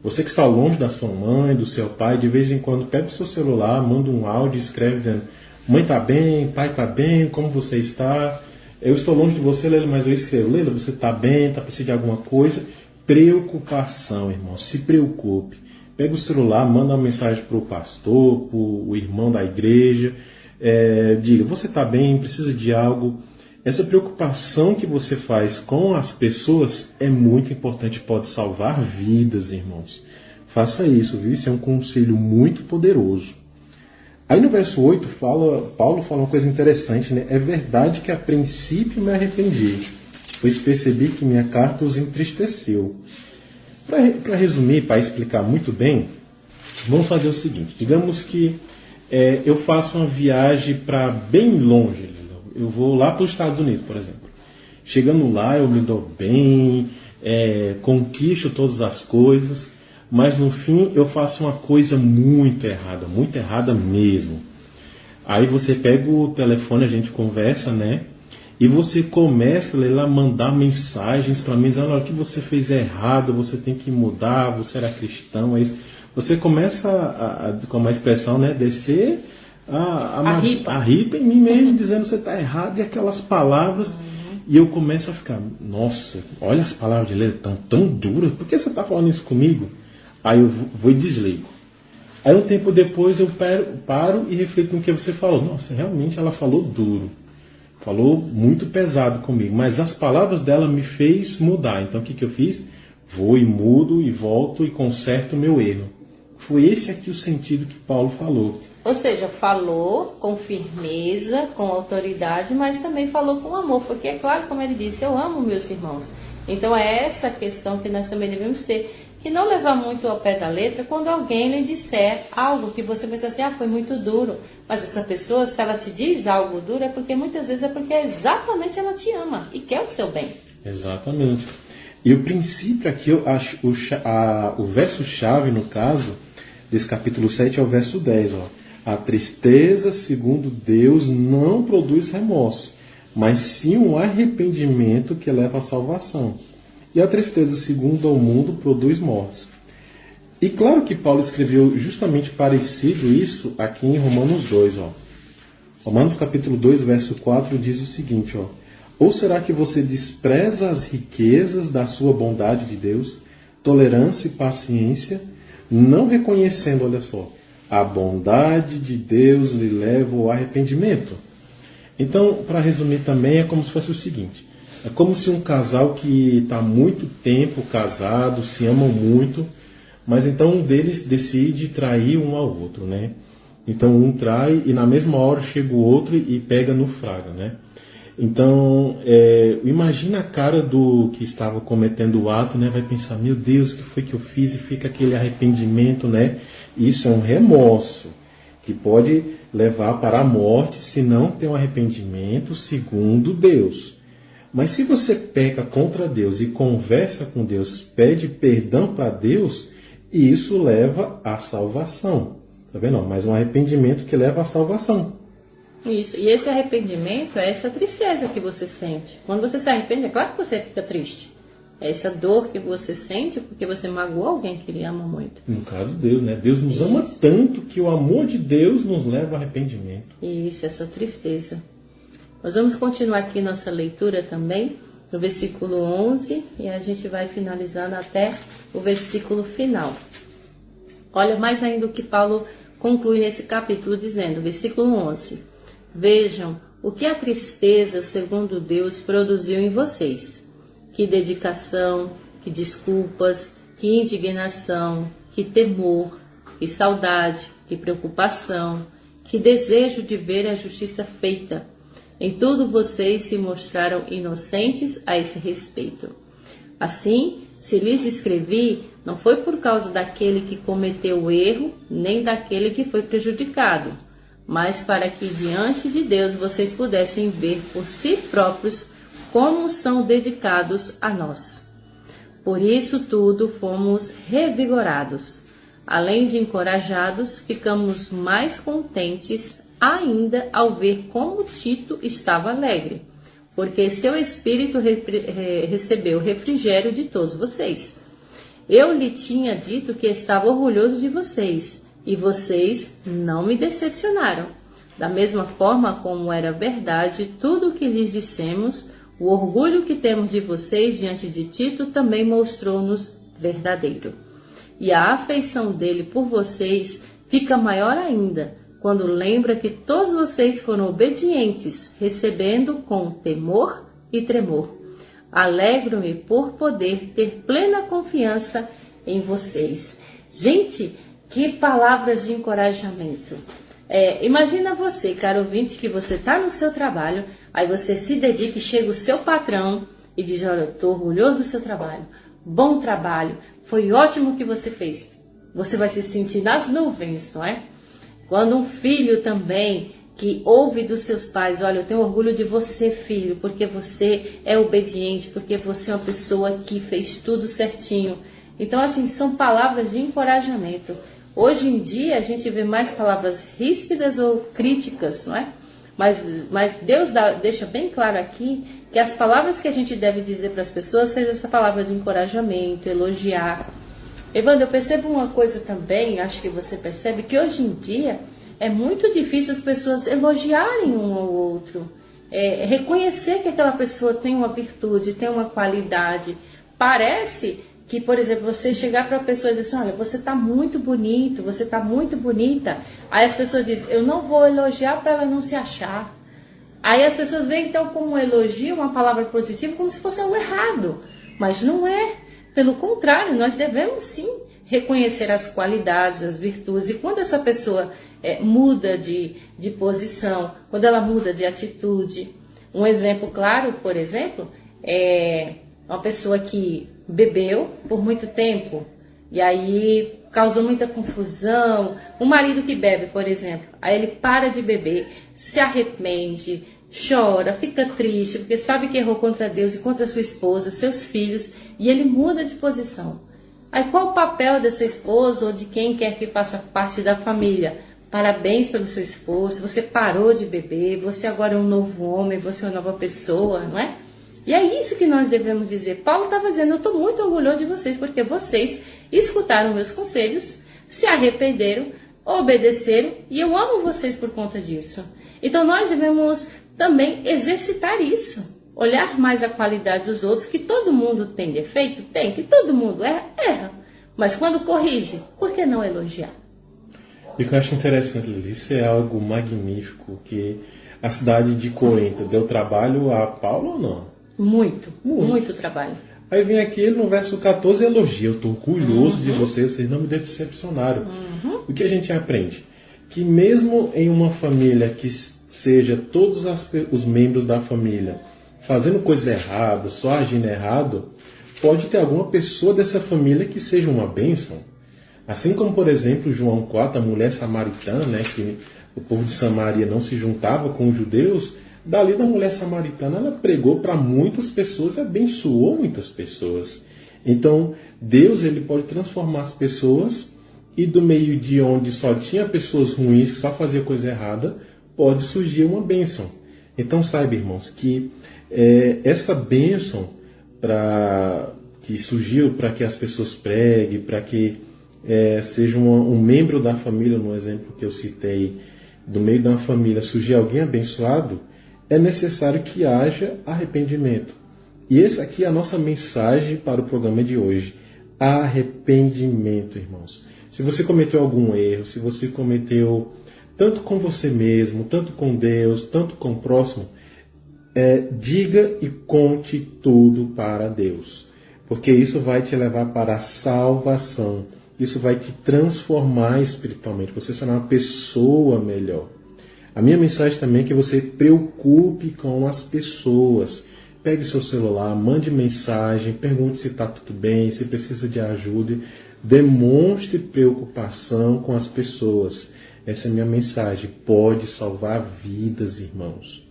Você que está longe da sua mãe, do seu pai, de vez em quando pega o seu celular, manda um áudio, escreve dizendo, mãe está bem, pai está bem, como você está? Eu estou longe de você, Leila, mas eu escrevo, Leila, você está bem, está precisando de alguma coisa? Preocupação, irmão, se preocupe. Pega o celular, manda uma mensagem para o pastor, para o irmão da igreja, diga, você está bem, precisa de algo? Essa preocupação que você faz com as pessoas é muito importante, pode salvar vidas, irmãos. Faça isso, viu? Isso é um conselho muito poderoso. Aí no verso 8, Paulo fala uma coisa interessante, É verdade que a princípio me arrependi, pois percebi que minha carta os entristeceu. Para resumir, para explicar muito bem, vamos fazer o seguinte. Digamos que eu faço uma viagem para bem longe. Eu vou lá para os Estados Unidos, por exemplo. Chegando lá, eu me dou bem, conquisto todas as coisas, mas no fim eu faço uma coisa muito errada mesmo. Aí você pega o telefone, a gente conversa, e você começa a mandar mensagens para mim, dizendo, olha, o que você fez é errado, você tem que mudar, você era cristão, é isso. Você começa, com uma expressão, descer a ripa em mim mesmo, dizendo que você está errado, e aquelas palavras, e eu começo a ficar, nossa, olha as palavras de Leila, tão duras, por que você está falando isso comigo? Aí eu vou e desligo. Aí um tempo depois eu paro e reflito no que você falou. Nossa, realmente ela falou duro, falou muito pesado comigo, mas as palavras dela me fez mudar. Então o que eu fiz? Vou e mudo e volto e conserto o meu erro. Foi esse aqui o sentido que Paulo falou. Ou seja, falou com firmeza, com autoridade, mas também falou com amor, porque é claro, como ele disse, eu amo meus irmãos. Então é essa questão que nós também devemos ter, que não levar muito ao pé da letra quando alguém lhe disser algo que você pensa assim, foi muito duro. Mas essa pessoa, se ela te diz algo duro, muitas vezes é porque exatamente ela te ama e quer o seu bem. Exatamente. E o princípio aqui, eu acho, o verso-chave, no caso, desse capítulo 7 é o verso 10. A tristeza, segundo Deus, não produz remorso, mas sim um arrependimento que leva à salvação. E a tristeza, segundo o mundo, produz mortes. E claro que Paulo escreveu justamente parecido isso aqui em Romanos 2. Romanos capítulo 2, verso 4 diz o seguinte, ó: ou será que você despreza as riquezas da sua bondade de Deus, tolerância e paciência, não reconhecendo, olha só, a bondade de Deus lhe leva ao arrependimento? Então, para resumir também, é como se fosse o seguinte: é como se um casal que está há muito tempo casado, se amam muito, mas então um deles decide trair um ao outro, né? Então um trai e na mesma hora chega o outro e pega no fraga, né? Então, imagina a cara do que estava cometendo o ato, né? Vai pensar, meu Deus, o que foi que eu fiz? E fica aquele arrependimento, né? Isso é um remorso que pode levar para a morte se não tem um arrependimento segundo Deus. Mas se você peca contra Deus e conversa com Deus, pede perdão para Deus, isso leva à salvação. Tá vendo? Mas um arrependimento que leva à salvação. Isso. E esse arrependimento é essa tristeza que você sente. Quando você se arrepende, é claro que você fica triste. É essa dor que você sente porque você magoou alguém que ele ama muito. No caso, Deus, né? Deus nos ama tanto que o amor de Deus nos leva ao arrependimento. Isso, essa tristeza. Nós vamos continuar aqui nossa leitura também, no versículo 11, e a gente vai finalizando até o versículo final. Olha mais ainda o que Paulo conclui nesse capítulo, dizendo, versículo 11: vejam o que a tristeza, segundo Deus, produziu em vocês. Que dedicação, que desculpas, que indignação, que temor, que saudade, que preocupação, que desejo de ver a justiça feita. Em tudo vocês se mostraram inocentes a esse respeito. Assim, se lhes escrevi, não foi por causa daquele que cometeu o erro, nem daquele que foi prejudicado, mas para que diante de Deus vocês pudessem ver por si próprios como são dedicados a nós. Por isso tudo fomos revigorados. Além de encorajados, ficamos mais contentes ainda ao ver como Tito estava alegre, porque seu espírito recebeu o refrigério de todos vocês. Eu lhe tinha dito que estava orgulhoso de vocês, e vocês não me decepcionaram. Da mesma forma como era verdade tudo o que lhes dissemos, o orgulho que temos de vocês diante de Tito também mostrou-nos verdadeiro. E a afeição dele por vocês fica maior ainda, quando lembra que todos vocês foram obedientes, recebendo com temor e tremor. Alegro-me por poder ter plena confiança em vocês. Gente, que palavras de encorajamento. Imagina você, caro ouvinte, que você está no seu trabalho, aí você se dedica e chega o seu patrão e diz, olha, eu estou orgulhoso do seu trabalho, bom trabalho, foi ótimo o que você fez. Você vai se sentir nas nuvens, não é? Quando um filho também que ouve dos seus pais, olha, eu tenho orgulho de você, filho, porque você é obediente, porque você é uma pessoa que fez tudo certinho. Então, assim, são palavras de encorajamento. Hoje em dia, a gente vê mais palavras ríspidas ou críticas, não é? Mas Deus deixa bem claro aqui que as palavras que a gente deve dizer para as pessoas sejam essa palavra de encorajamento, elogiar. Evandro, eu percebo uma coisa também, acho que você percebe, que hoje em dia é muito difícil as pessoas elogiarem um ao outro, reconhecer que aquela pessoa tem uma virtude, tem uma qualidade. Parece que, por exemplo, você chegar para a pessoa e dizer assim, olha, você está muito bonito, você está muito bonita. Aí as pessoas dizem, eu não vou elogiar para ela não se achar. Aí as pessoas veem então como um elogio, uma palavra positiva, como se fosse algo errado. Mas não é. Pelo contrário, nós devemos sim reconhecer as qualidades, as virtudes. E quando essa pessoa muda de posição, quando ela muda de atitude. Um exemplo claro, por exemplo, é uma pessoa que bebeu por muito tempo e aí causou muita confusão. Um marido que bebe, por exemplo, aí ele para de beber, se arrepende, chora, fica triste, porque sabe que errou contra Deus e contra sua esposa, seus filhos, e ele muda de posição. Aí qual o papel dessa esposa ou de quem quer que faça parte da família? Parabéns pelo seu esforço, você parou de beber, você agora é um novo homem, você é uma nova pessoa, não é? E é isso que nós devemos dizer. Paulo estava dizendo, eu estou muito orgulhoso de vocês, porque vocês escutaram meus conselhos, se arrependeram, obedeceram, e eu amo vocês por conta disso. Então nós devemos também exercitar isso, olhar mais a qualidade dos outros, que todo mundo tem defeito? Tem, que todo mundo erra. Mas quando corrige, por que não elogiar? E o que eu acho interessante, Lili, isso é algo magnífico, que a cidade de Corinto deu trabalho a Paulo ou não? Muito trabalho. Aí vem aqui no verso 14 elogia: eu estou orgulhoso de vocês não me decepcionaram. O que a gente aprende? Que mesmo em uma família que seja todos os membros da família fazendo coisa errada, só agindo errado, pode ter alguma pessoa dessa família que seja uma bênção. Assim como, por exemplo, João 4, a mulher samaritana, né, que o povo de Samaria não se juntava com os judeus, dali da mulher samaritana ela pregou para muitas pessoas e abençoou muitas pessoas. Então, Deus ele pode transformar as pessoas, e do meio de onde só tinha pessoas ruins, que só faziam coisa errada, pode surgir uma bênção. Então, saiba, irmãos, que essa bênção que surgiu para que as pessoas preguem, para que seja um membro da família, no exemplo que eu citei, do meio da família surgir alguém abençoado, é necessário que haja arrependimento. E essa aqui é a nossa mensagem para o programa de hoje. Arrependimento, irmãos. Se você cometeu algum erro, se você cometeu tanto com você mesmo, tanto com Deus, tanto com o próximo, diga e conte tudo para Deus. Porque isso vai te levar para a salvação. Isso vai te transformar espiritualmente. Você será uma pessoa melhor. A minha mensagem também é que você preocupe com as pessoas. Pegue o seu celular, mande mensagem, pergunte se está tudo bem, se precisa de ajuda. Demonstre preocupação com as pessoas. Essa é a minha mensagem. Pode salvar vidas, irmãos.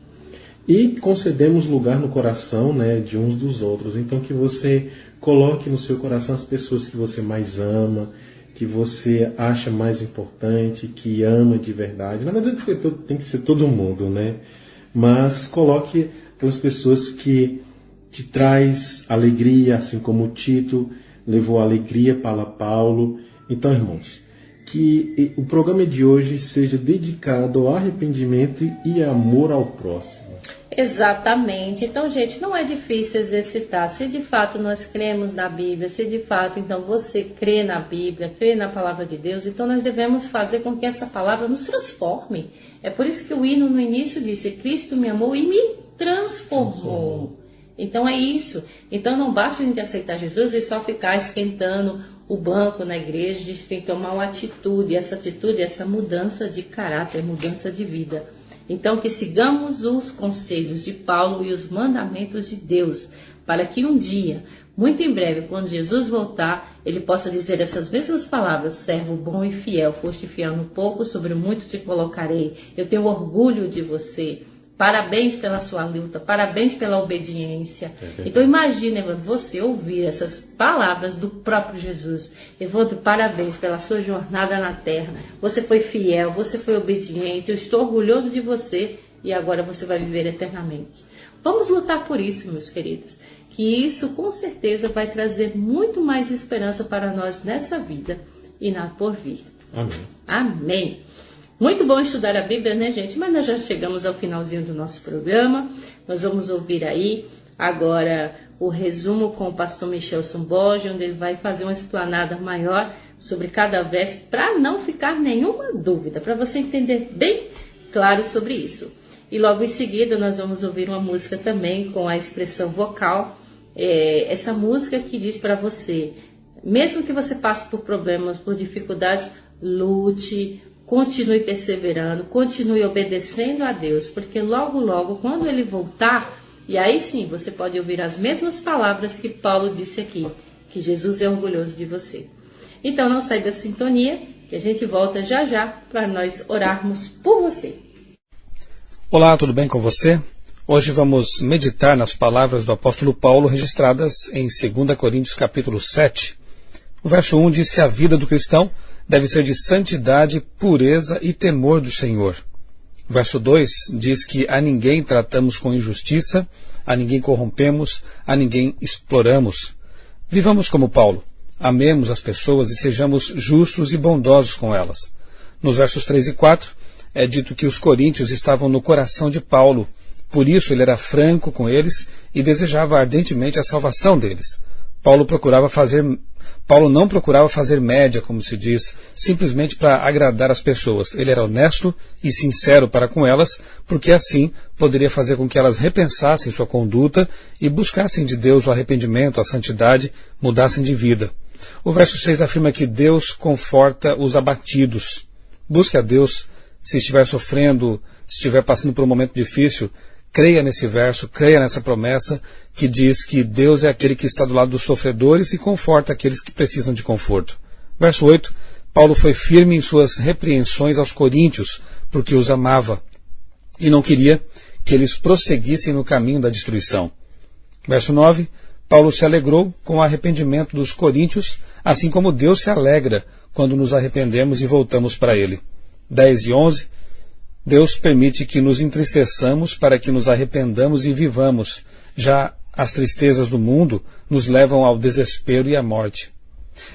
E concedemos lugar no coração, né, de uns dos outros. Então que você coloque no seu coração as pessoas que você mais ama, que você acha mais importante, que ama de verdade. Na verdade tem que ser todo mundo, né? Mas coloque aquelas pessoas que te traz alegria, assim como Tito levou alegria para Paulo. Então, irmãos, que o programa de hoje seja dedicado ao arrependimento e amor ao próximo. Exatamente. Então, gente, não é difícil exercitar. Se de fato nós cremos na Bíblia, se de fato então você crê na Bíblia, crê na palavra de Deus, então nós devemos fazer com que essa palavra nos transforme. É por isso que o hino no início disse: Cristo me amou e me transformou. Então é isso. Então não basta a gente aceitar Jesus e só ficar esquentando o banco na igreja. A gente tem que tomar uma atitude, essa mudança de caráter, mudança de vida. Então que sigamos os conselhos de Paulo e os mandamentos de Deus, para que um dia, muito em breve, quando Jesus voltar, ele possa dizer essas mesmas palavras: servo bom e fiel, foste fiel no pouco, sobre muito te colocarei. Eu tenho orgulho de você. Parabéns pela sua luta, parabéns pela obediência. Então imagine, Evandro, você ouvir essas palavras do próprio Jesus. Evandro, parabéns pela sua jornada na terra. Você foi fiel, você foi obediente, eu estou orgulhoso de você e agora você vai viver eternamente. Vamos lutar por isso, meus queridos, que isso com certeza vai trazer muito mais esperança para nós nessa vida e na porvir. Amém. Amém. Muito bom estudar a Bíblia, né, gente? Mas nós já chegamos ao finalzinho do nosso programa. Nós vamos ouvir aí agora o resumo com o pastor Michelson Borges, onde ele vai fazer uma explanada maior sobre cada verso, para não ficar nenhuma dúvida, para você entender bem claro sobre isso. E logo em seguida nós vamos ouvir uma música também com a expressão vocal. Essa música que diz para você, mesmo que você passe por problemas, por dificuldades, lute, continue perseverando, continue obedecendo a Deus, porque logo, logo, quando Ele voltar, e aí sim você pode ouvir as mesmas palavras que Paulo disse aqui, que Jesus é orgulhoso de você. Então não sai da sintonia, que a gente volta já já para nós orarmos por você. Olá, tudo bem com você? Hoje vamos meditar nas palavras do apóstolo Paulo registradas em 2 Coríntios capítulo 7. O verso 1 diz que a vida do cristão deve ser de santidade, pureza e temor do Senhor. O verso 2 diz que a ninguém tratamos com injustiça, a ninguém corrompemos, a ninguém exploramos. Vivamos como Paulo, amemos as pessoas e sejamos justos e bondosos com elas. Nos versos 3 e 4 é dito que os coríntios estavam no coração de Paulo. Por isso ele era franco com eles e desejava ardentemente a salvação deles. Paulo não procurava fazer média, como se diz, simplesmente para agradar as pessoas. Ele era honesto e sincero para com elas, porque assim poderia fazer com que elas repensassem sua conduta e buscassem de Deus o arrependimento, a santidade, mudassem de vida. O verso 6 afirma que Deus conforta os abatidos. Busque a Deus se estiver sofrendo, se estiver passando por um momento difícil. Creia nesse verso, creia nessa promessa que diz que Deus é aquele que está do lado dos sofredores e conforta aqueles que precisam de conforto. Verso 8, Paulo foi firme em suas repreensões aos coríntios, porque os amava e não queria que eles prosseguissem no caminho da destruição. Verso 9, Paulo se alegrou com o arrependimento dos coríntios, assim como Deus se alegra quando nos arrependemos e voltamos para Ele. 10 e 11, Deus permite que nos entristeçamos para que nos arrependamos e vivamos. Já as tristezas do mundo nos levam ao desespero e à morte.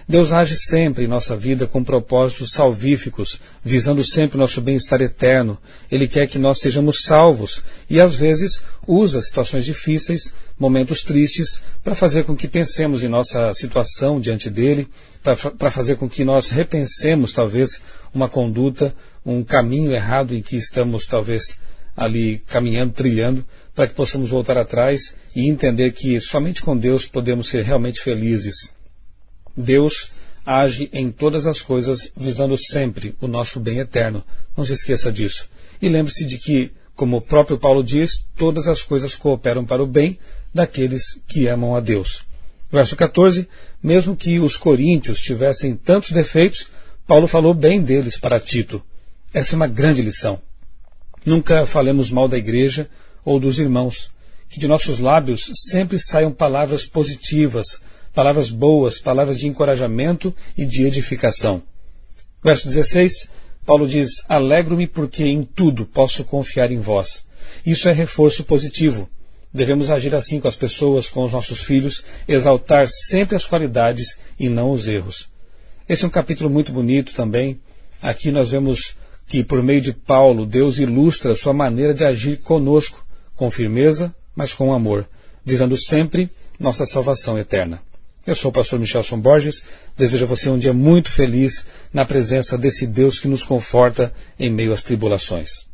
Deus age sempre em nossa vida com propósitos salvíficos, visando sempre o nosso bem-estar eterno. Ele quer que nós sejamos salvos e, às vezes, usa situações difíceis, momentos tristes, para fazer com que pensemos em nossa situação diante dele, para fazer com que nós repensemos, talvez, uma conduta, um caminho errado em que estamos, talvez, ali caminhando, trilhando, para que possamos voltar atrás e entender que somente com Deus podemos ser realmente felizes. Deus age em todas as coisas visando sempre o nosso bem eterno. Não se esqueça disso. E lembre-se de que, como o próprio Paulo diz, todas as coisas cooperam para o bem daqueles que amam a Deus. Verso 14, mesmo que os coríntios tivessem tantos defeitos, Paulo falou bem deles para Tito. Essa é uma grande lição. Nunca falemos mal da igreja ou dos irmãos. Que de nossos lábios sempre saiam palavras positivas, palavras boas, palavras de encorajamento e de edificação. Verso 16, Paulo diz, alegro-me porque em tudo posso confiar em vós. Isso é reforço positivo. Devemos agir assim com as pessoas, com os nossos filhos, exaltar sempre as qualidades e não os erros. Esse é um capítulo muito bonito também. Aqui nós vemos que por meio de Paulo, Deus ilustra a sua maneira de agir conosco, com firmeza, mas com amor, visando sempre nossa salvação eterna. Eu sou o pastor Michelson Borges, desejo a você um dia muito feliz na presença desse Deus que nos conforta em meio às tribulações.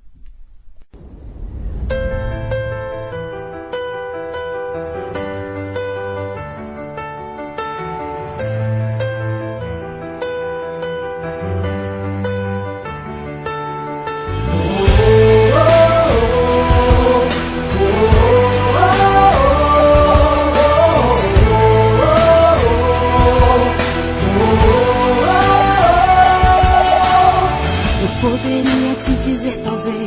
Poderia te dizer talvez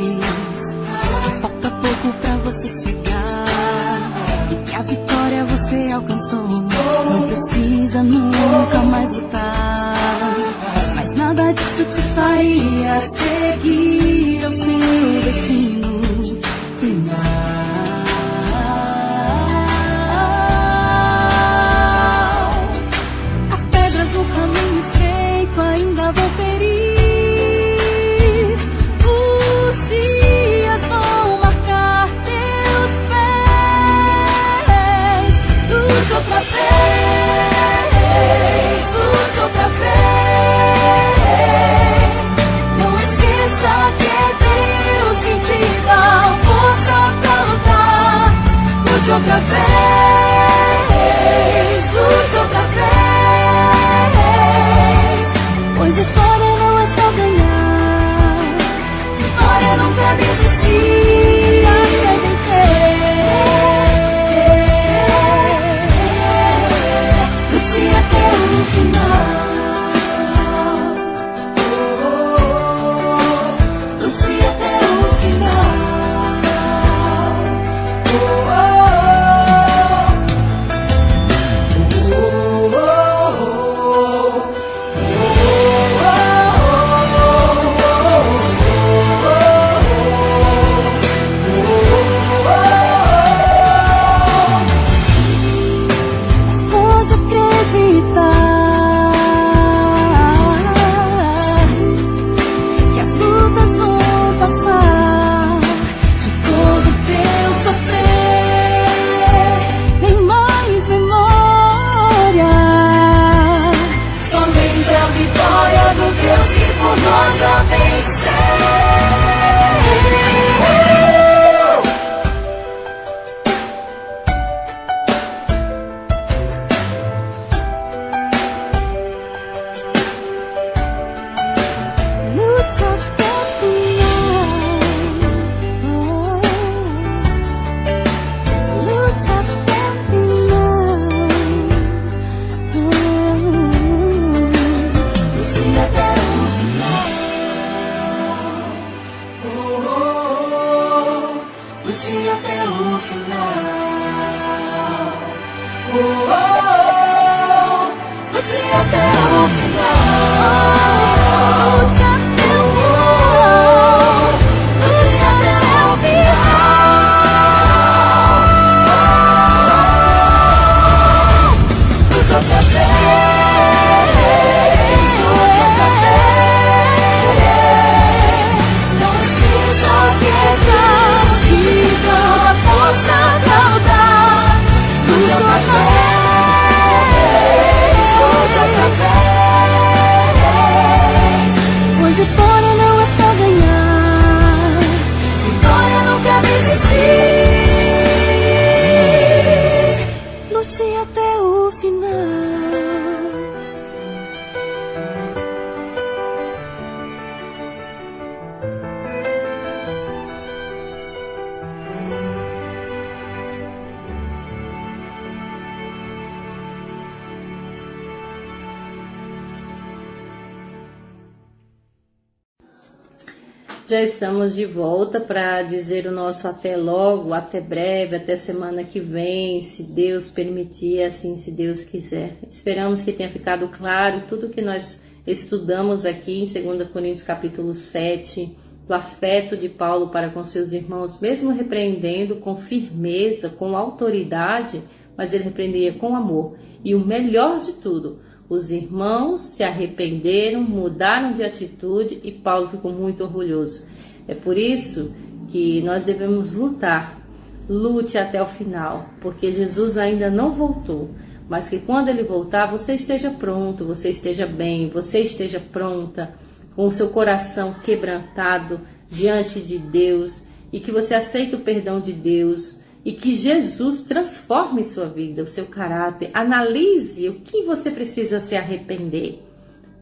Já estamos de volta para dizer o nosso até logo, até breve, até semana que vem, se Deus permitir, assim, se Deus quiser. Esperamos que tenha ficado claro tudo que nós estudamos aqui em 2 Coríntios capítulo 7, do afeto de Paulo para com seus irmãos, mesmo repreendendo com firmeza, com autoridade, mas ele repreendia com amor. E o melhor de tudo, os irmãos se arrependeram, mudaram de atitude e Paulo ficou muito orgulhoso. É por isso que nós devemos lutar. Lute até o final, porque Jesus ainda não voltou. Mas que quando ele voltar, você esteja pronto, você esteja bem, você esteja pronta, com o seu coração quebrantado diante de Deus, e que você aceite o perdão de Deus, e que Jesus transforme sua vida, o seu caráter. Analise o que você precisa se arrepender.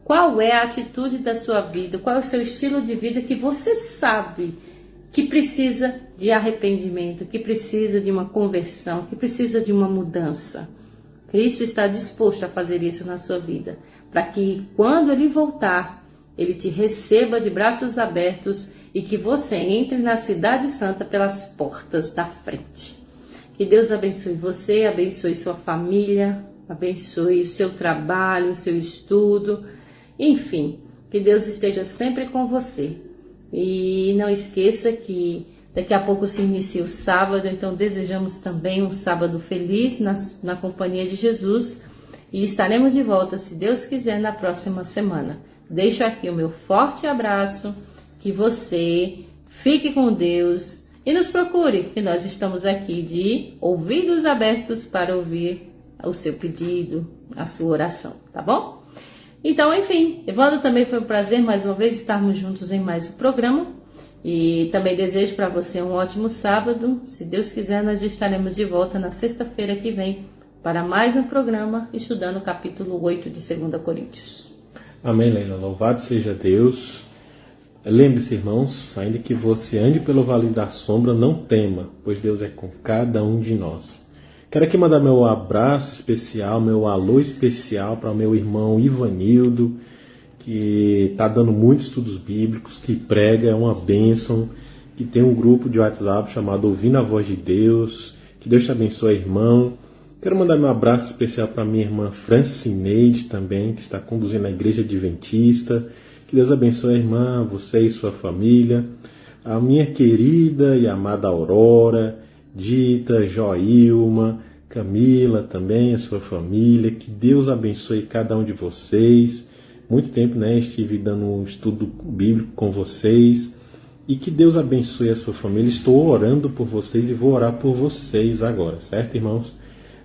Qual é a atitude da sua vida, qual é o seu estilo de vida que você sabe que precisa de arrependimento, que precisa de uma conversão, que precisa de uma mudança. Cristo está disposto a fazer isso na sua vida, para que quando Ele voltar, Ele te receba de braços abertos e que você entre na Cidade Santa pelas portas da frente. Que Deus abençoe você, abençoe sua família, abençoe o seu trabalho, o seu estudo, enfim, que Deus esteja sempre com você. E não esqueça que daqui a pouco se inicia o sábado, então desejamos também um sábado feliz na companhia de Jesus e estaremos de volta, se Deus quiser, na próxima semana. Deixo aqui o meu forte abraço, que você fique com Deus e nos procure, que nós estamos aqui de ouvidos abertos para ouvir o seu pedido, a sua oração, tá bom? Então, enfim, Evandro, também foi um prazer mais uma vez estarmos juntos em mais um programa e também desejo para você um ótimo sábado. Se Deus quiser, nós estaremos de volta na sexta-feira que vem para mais um programa estudando o capítulo 8 de 2 Coríntios. Amém, Leila. Louvado seja Deus. Lembre-se, irmãos, ainda que você ande pelo vale da sombra, não tema, pois Deus é com cada um de nós. Quero aqui mandar meu abraço especial, meu alô especial para o meu irmão Ivanildo, que está dando muitos estudos bíblicos, que prega, é uma bênção, que tem um grupo de WhatsApp chamado Ouvindo a Voz de Deus. Que Deus te abençoe, irmão. Quero mandar meu abraço especial para minha irmã Francineide também, que está conduzindo a Igreja Adventista. Que Deus abençoe a irmã, você e sua família. A minha querida e amada Aurora, Dita, Joilma, Camila também, a sua família. Que Deus abençoe cada um de vocês. Muito tempo, estive dando um estudo bíblico com vocês. E que Deus abençoe a sua família. Estou orando por vocês e vou orar por vocês agora, certo, irmãos?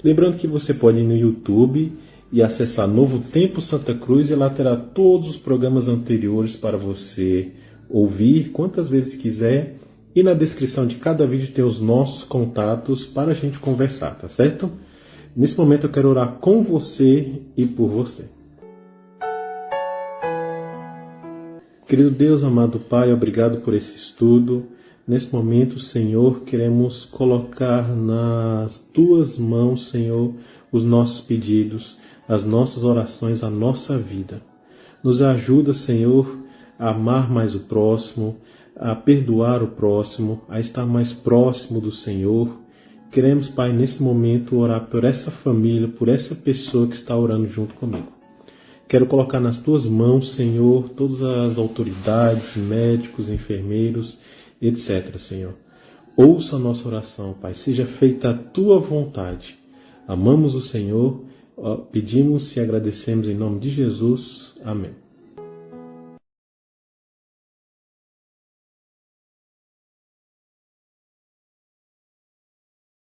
Lembrando que você pode ir no YouTube e acessar Novo Tempo Santa Cruz, e lá terá todos os programas anteriores para você ouvir quantas vezes quiser. E na descrição de cada vídeo tem os nossos contatos para a gente conversar, tá certo? Nesse momento eu quero orar com você e por você. Querido Deus, amado Pai, obrigado por esse estudo. Nesse momento, Senhor, queremos colocar nas Tuas mãos, Senhor, os nossos pedidos, as nossas orações, a nossa vida. Nos ajuda, Senhor, a amar mais o próximo, a perdoar o próximo, a estar mais próximo do Senhor. Queremos, Pai, nesse momento orar por essa família, por essa pessoa que está orando junto comigo. Quero colocar nas Tuas mãos, Senhor, todas as autoridades, médicos, enfermeiros, etc, Senhor. Ouça a nossa oração, Pai. Seja feita a Tua vontade. Amamos o Senhor, pedimos e agradecemos em nome de Jesus. Amém.